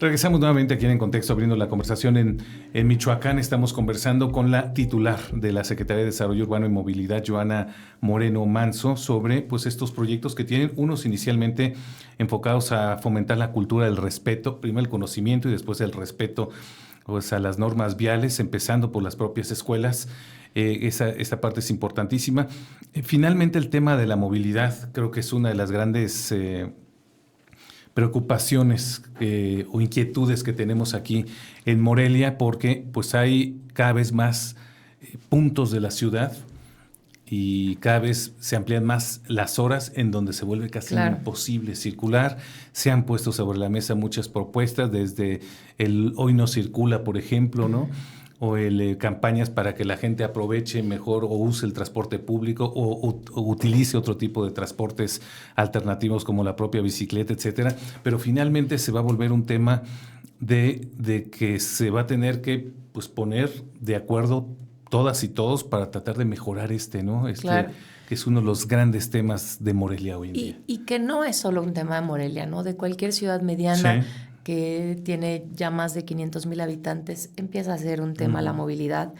Regresamos nuevamente aquí en Contexto, abriendo la conversación en Michoacán. Estamos conversando con la titular de la Secretaría de Desarrollo Urbano y Movilidad, Joana Moreno Manso, sobre pues estos proyectos que tienen, unos inicialmente enfocados a fomentar la cultura del respeto, primero el conocimiento y después el respeto pues, a las normas viales, empezando por las propias escuelas. Esta parte es importantísima. Finalmente, el tema de la movilidad creo que es una de las grandes preocupaciones o inquietudes que tenemos aquí en Morelia, porque pues hay cada vez más puntos de la ciudad y cada vez se amplían más las horas en donde se vuelve casi imposible circular. Se han puesto sobre la mesa muchas propuestas, desde el Hoy No Circula, por ejemplo, ¿no? O campañas para que la gente aproveche mejor o use el transporte público o utilice otro tipo de transportes alternativos como la propia bicicleta, etcétera. Pero finalmente se va a volver un tema de que se va a tener que pues, poner de acuerdo todas y todos para tratar de mejorar ¿no? Que es uno de los grandes temas de Morelia hoy en día. Y que no es solo un tema de Morelia, ¿no? De cualquier ciudad mediana. Sí. Que tiene ya más de 500,000 habitantes, empieza a ser un tema la movilidad.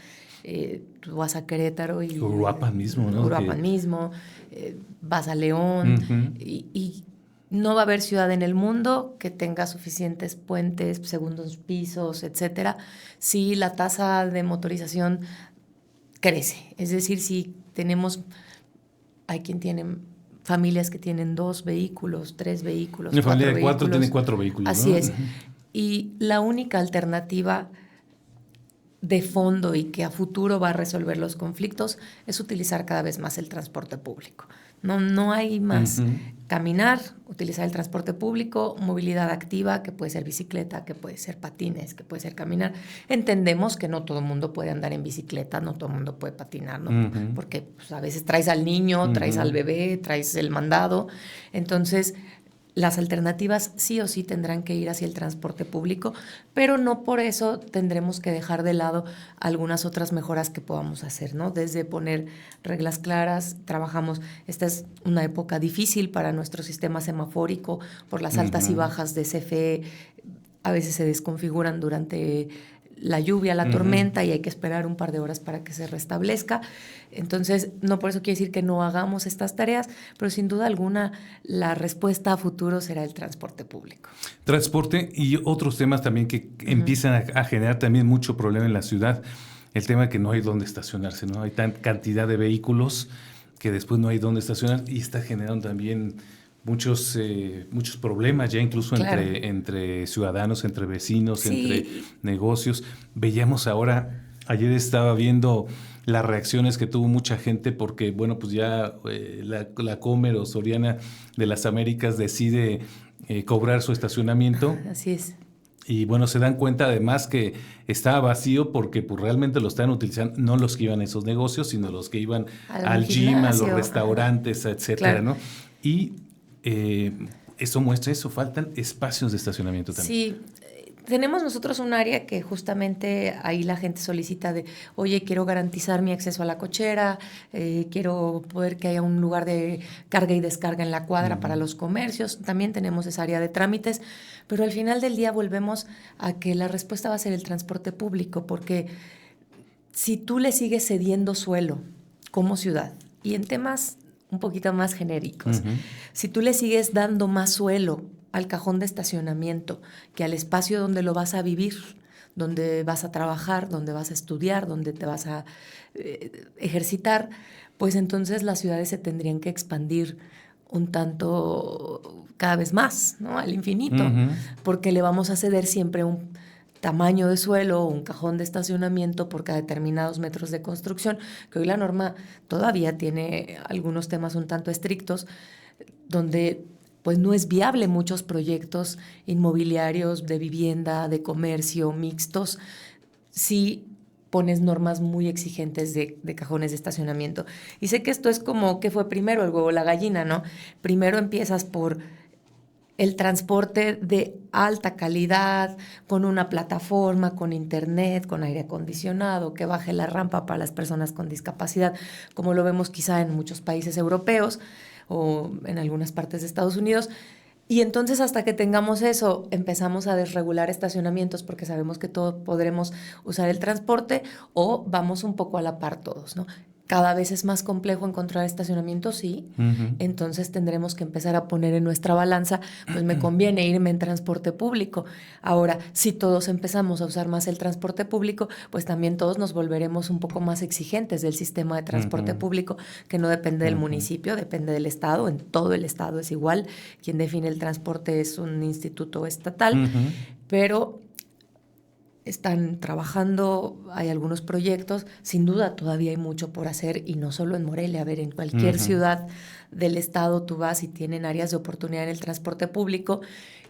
Tú vas a Querétaro y... Uruapan mismo, ¿no? Uruapan mismo, vas a León y no va a haber ciudad en el mundo que tenga suficientes puentes, segundos pisos, etcétera, si la tasa de motorización crece. Es decir, si hay quien tiene familias que tienen 2 vehículos, 3 vehículos, 4 familia de vehículos. 4 tiene 4 vehículos. Así ¿no? es. Y la única alternativa de fondo y que a futuro va a resolver los conflictos es utilizar cada vez más el transporte público. No hay más. Caminar, utilizar el transporte público, movilidad activa, que puede ser bicicleta, que puede ser patines, que puede ser caminar. Entendemos que no todo el mundo puede andar en bicicleta, no todo el mundo puede patinar, ¿no? Porque pues, a veces traes al niño, traes al bebé, traes el mandado. Entonces, las alternativas sí o sí tendrán que ir hacia el transporte público, pero no por eso tendremos que dejar de lado algunas otras mejoras que podamos hacer, ¿no? Desde poner reglas claras, esta es una época difícil para nuestro sistema semafórico por las altas y bajas de CFE, a veces se desconfiguran durante la lluvia, la tormenta, y hay que esperar un par de horas para que se restablezca. Entonces, no por eso quiere decir que no hagamos estas tareas, pero sin duda alguna la respuesta a futuro será el transporte público. Transporte y otros temas también que empiezan a generar también mucho problema en la ciudad. El tema de que no hay dónde estacionarse, ¿no? Hay tan cantidad de vehículos que después no hay dónde estacionar y está generando también muchos problemas ya incluso entre ciudadanos, entre vecinos, entre negocios. Veíamos ahora, ayer estaba viendo las reacciones que tuvo mucha gente porque, bueno, pues ya la Comer o Soriana de las Américas decide cobrar su estacionamiento. Así es. Y bueno, se dan cuenta además que estaba vacío porque pues, realmente lo están utilizando, no los que iban a esos negocios, sino los que iban al gym, a los restaurantes, etcétera, ¿no? Y eso muestra eso, faltan espacios de estacionamiento también. Sí, tenemos nosotros un área que justamente ahí la gente solicita de, oye, quiero garantizar mi acceso a la cochera, quiero poder que haya un lugar de carga y descarga en la cuadra para los comercios. También tenemos esa área de trámites, pero al final del día volvemos a que la respuesta va a ser el transporte público, porque si tú le sigues cediendo suelo como ciudad y en temas un poquito más genéricos, si tú le sigues dando más suelo al cajón de estacionamiento que al espacio donde lo vas a vivir, donde vas a trabajar, donde vas a estudiar, donde te vas a ejercitar, pues entonces las ciudades se tendrían que expandir un tanto cada vez más, ¿no? Al infinito, porque le vamos a ceder siempre un tamaño de suelo o un cajón de estacionamiento por cada determinados metros de construcción, que hoy la norma todavía tiene algunos temas un tanto estrictos, donde pues no es viable muchos proyectos inmobiliarios de vivienda, de comercio, mixtos, si pones normas muy exigentes de cajones de estacionamiento. Y sé que esto es como, ¿qué fue primero, el huevo o la gallina, no? Primero empiezas por el transporte de alta calidad, con una plataforma, con internet, con aire acondicionado, que baje la rampa para las personas con discapacidad, como lo vemos quizá en muchos países europeos o en algunas partes de Estados Unidos. Y entonces hasta que tengamos eso, empezamos a desregular estacionamientos porque sabemos que todos podremos usar el transporte o vamos un poco a la par todos, ¿no? Cada vez es más complejo encontrar estacionamientos, sí. Entonces tendremos que empezar a poner en nuestra balanza, pues me conviene irme en transporte público. Ahora, si todos empezamos a usar más el transporte público, pues también todos nos volveremos un poco más exigentes del sistema de transporte público, que no depende del municipio, depende del estado. En todo el estado es igual. Quien define el transporte es un instituto estatal, pero están trabajando, hay algunos proyectos, sin duda todavía hay mucho por hacer y no solo en Morelia, a ver, en cualquier ciudad del estado tú vas y tienen áreas de oportunidad en el transporte público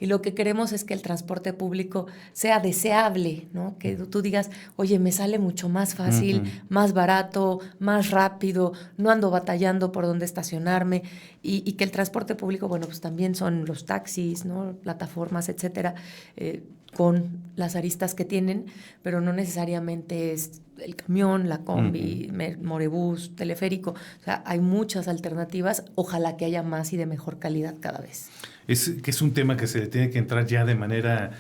y lo que queremos es que el transporte público sea deseable, ¿no? Que tú digas, oye, me sale mucho más fácil, más barato, más rápido, no ando batallando por dónde estacionarme y que el transporte público, bueno, pues también son los taxis, ¿no? Plataformas, etcétera, con las aristas que tienen, pero no necesariamente es el camión, la combi, Morebús, teleférico. O sea, hay muchas alternativas. Ojalá que haya más y de mejor calidad cada vez. Es un tema que se tiene que entrar ya de manera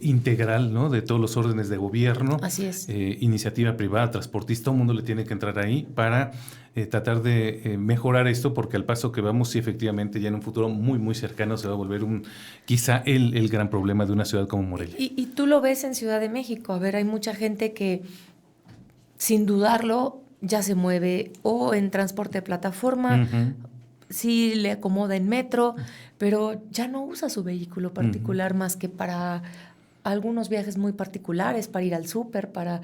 integral, ¿no? De todos los órdenes de gobierno. Así es. Iniciativa privada, transportista, todo el mundo le tiene que entrar ahí para tratar de mejorar esto, porque al paso que vamos, sí, efectivamente, ya en un futuro muy, muy cercano se va a volver quizá el gran problema de una ciudad como Morelia. Y tú lo ves en Ciudad de México. A ver, hay mucha gente que, sin dudarlo, ya se mueve o en transporte de plataforma, sí le acomoda en metro, pero ya no usa su vehículo particular más que para algunos viajes muy particulares, para ir al súper, para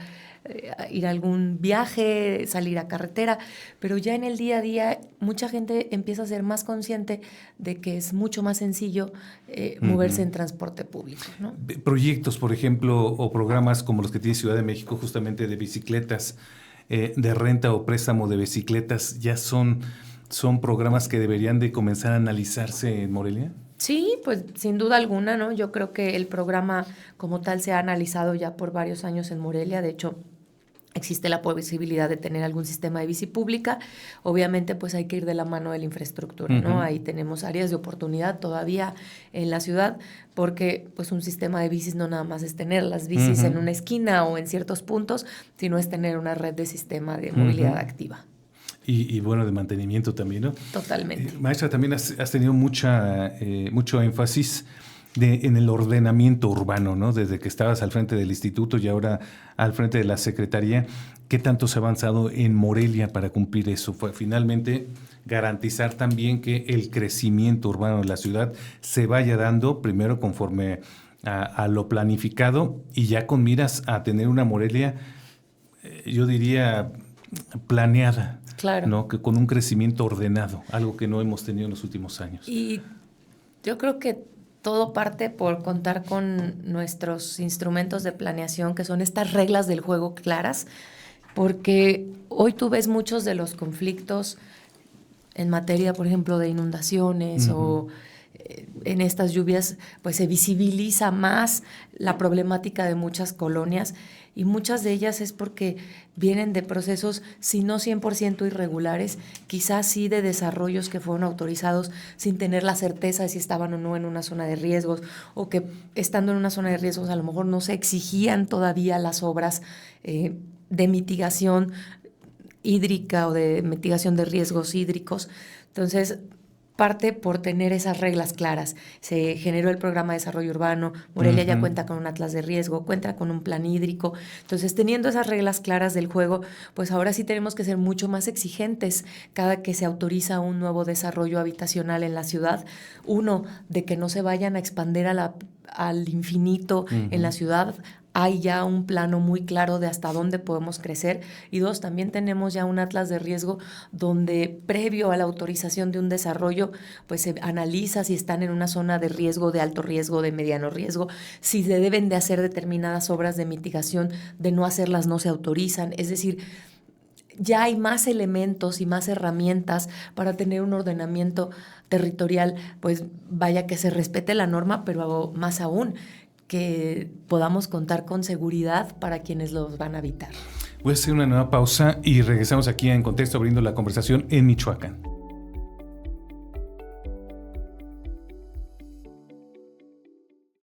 ir a algún viaje, salir a carretera, pero ya en el día a día mucha gente empieza a ser más consciente de que es mucho más sencillo moverse en transporte público, ¿no? Proyectos, por ejemplo, o programas como los que tiene Ciudad de México, justamente de bicicletas, de renta o préstamo de bicicletas, ¿ya son programas que deberían de comenzar a analizarse en Morelia? Sí, pues sin duda alguna, ¿no? Yo creo que el programa como tal se ha analizado ya por varios años en Morelia. De hecho, existe la posibilidad de tener algún sistema de bici pública. Obviamente, pues hay que ir de la mano de la infraestructura, ¿no? Ahí tenemos áreas de oportunidad todavía en la ciudad, porque pues un sistema de bicis no nada más es tener las bicis en una esquina o en ciertos puntos, sino es tener una red de sistema de movilidad activa. Y bueno, de mantenimiento también, ¿no? Totalmente. Maestra, también has tenido mucho énfasis en el ordenamiento urbano, ¿no? Desde que estabas al frente del instituto y ahora al frente de la Secretaría. ¿Qué tanto se ha avanzado en Morelia para cumplir eso? Fue finalmente garantizar también que el crecimiento urbano de la ciudad se vaya dando primero conforme a lo planificado y ya con miras a tener una Morelia, yo diría, planeada. Claro. ¿No? Que con un crecimiento ordenado, algo que no hemos tenido en los últimos años. Y yo creo que todo parte por contar con nuestros instrumentos de planeación, que son estas reglas del juego claras, porque hoy tú ves muchos de los conflictos en materia, por ejemplo, de inundaciones o en estas lluvias, pues se visibiliza más la problemática de muchas colonias y muchas de ellas es porque vienen de procesos, si no 100% irregulares, quizás sí de desarrollos que fueron autorizados sin tener la certeza de si estaban o no en una zona de riesgos o que estando en una zona de riesgos a lo mejor no se exigían todavía las obras de mitigación hídrica o de mitigación de riesgos hídricos. Entonces, parte por tener esas reglas claras. Se generó el programa de desarrollo urbano, Morelia ya cuenta con un atlas de riesgo, cuenta con un plan hídrico. Entonces, teniendo esas reglas claras del juego, pues ahora sí tenemos que ser mucho más exigentes cada que se autoriza un nuevo desarrollo habitacional en la ciudad. Uno, de que no se vayan a expandir al infinito en la ciudad. Hay ya un plano muy claro de hasta dónde podemos crecer. Y dos, también tenemos ya un atlas de riesgo donde previo a la autorización de un desarrollo, pues se analiza si están en una zona de riesgo, de alto riesgo, de mediano riesgo, si se deben de hacer determinadas obras de mitigación, de no hacerlas no se autorizan. Es decir, ya hay más elementos y más herramientas para tener un ordenamiento territorial, pues vaya que se respete la norma, pero más aún, que podamos contar con seguridad para quienes los van a habitar. Voy a hacer una nueva pausa y regresamos aquí En Contexto abriendo la conversación en Michoacán.